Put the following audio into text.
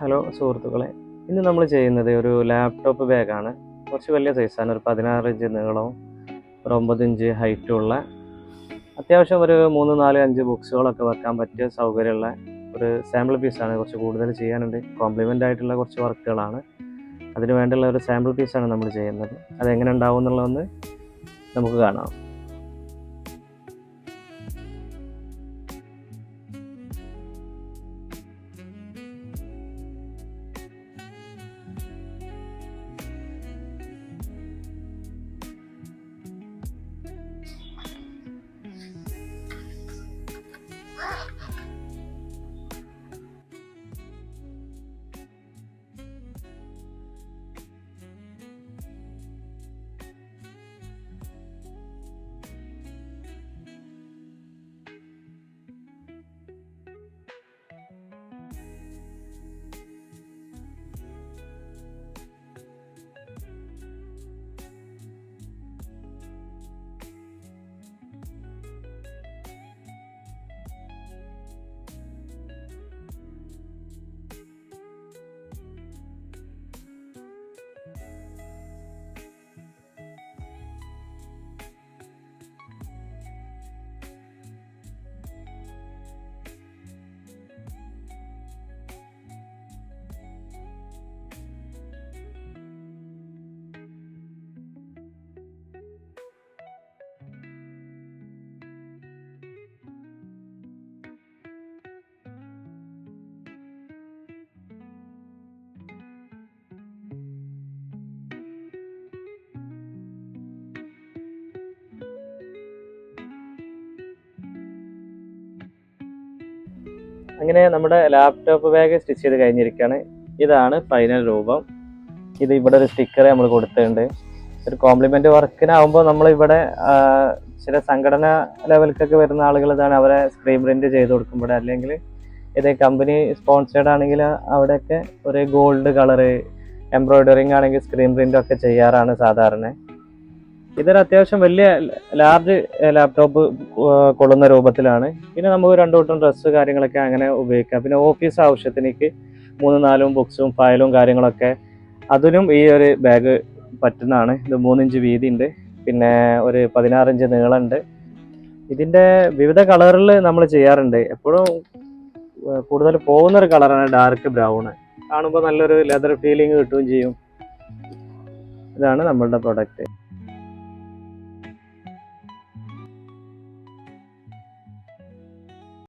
Hello സുഹൃത്തുക്കളെ, ഇന്ന് നമ്മൾ ചെയ്യുന്നത് ഒരു ലാപ്ടോപ്പ് ബാഗാണ്. കുറച്ച് വലിയ സൈസാണ്. ഒരു 16 ഇഞ്ച് നീളവും ഒരു 9 ഇഞ്ച് ഹൈറ്റും ഉള്ള, അത്യാവശ്യം ഒരു 3, 4, 5 ബുക്സുകളൊക്കെ വെക്കാൻ പറ്റിയ സൗകര്യമുള്ള ഒരു സാമ്പിൾ പീസാണ്. കുറച്ച് കൂടുതൽ ചെയ്യാനുണ്ട്. കോംപ്ലിമെൻ്റ് ആയിട്ടുള്ള കുറച്ച് വർക്കുകളാണ്. അതിന് വേണ്ടിയുള്ള ഒരു സാമ്പിൾ പീസാണ് നമ്മൾ ചെയ്യുന്നത്. അതെങ്ങനെ ഉണ്ടാവും എന്നുള്ളതൊന്ന് നമുക്ക് കാണാം. അങ്ങനെ നമ്മുടെ ലാപ്ടോപ്പ് ബാഗ് സ്റ്റിച്ച് ചെയ്ത് കഴിഞ്ഞിരിക്കുകയാണ്. ഇതാണ് ഫൈനൽ രൂപം. ഇത് ഇവിടെ ഒരു സ്റ്റിക്കർ നമ്മൾ കൊടുത്തിട്ടുണ്ട്. ഒരു കോംപ്ലിമെൻ്റ് വർക്കിനാകുമ്പോൾ നമ്മളിവിടെ ചില സംഘടന ലെവലിലേക്കൊക്കെ വരുന്ന ആളുകൾ ഇതാണ് അവരെ സ്ക്രീൻ പ്രിന്റ് ചെയ്ത് കൊടുക്കുമ്പോൾ, അല്ലെങ്കിൽ ഇത് കമ്പനി സ്പോൺസേർഡ് ആണെങ്കിൽ അവിടെയൊക്കെ ഒരു ഗോൾഡ് കളറ് എംബ്രോയിഡറിങ് ആണെങ്കിൽ സ്ക്രീൻ പ്രിൻ്റ് ഒക്കെ ചെയ്യാറാണ് സാധാരണ. ഇതൊരു അത്യാവശ്യം വലിയ ലാർജ് ലാപ്ടോപ്പ് കൊള്ളുന്ന രൂപത്തിലാണ്. പിന്നെ നമുക്ക് 2 കൂട്ടം ഡ്രസ്സ് കാര്യങ്ങളൊക്കെ അങ്ങനെ ഉപയോഗിക്കാം. പിന്നെ ഓഫീസ് ആവശ്യത്തിലേക്ക് 3, 4 ബുക്സും ഫയലും കാര്യങ്ങളൊക്കെ അതിനും ഈ ഒരു ബാഗ് പറ്റുന്നതാണ്. ഇത് 3 ഇഞ്ച് വീതി ഉണ്ട്, പിന്നെ ഒരു 16 ഇഞ്ച് നീളമുണ്ട്. ഇതിൻ്റെ വിവിധ കളറിൽ നമ്മൾ ചെയ്യാറുണ്ട്. എപ്പോഴും കൂടുതൽ പോകുന്നൊരു കളറാണ് ഡാർക്ക് ബ്രൗൺ. കാണുമ്പോൾ നല്ലൊരു ലെതർ ഫീലിംഗ് കിട്ടുകയും ചെയ്യും. ഇതാണ് നമ്മളുടെ പ്രൊഡക്റ്റ്.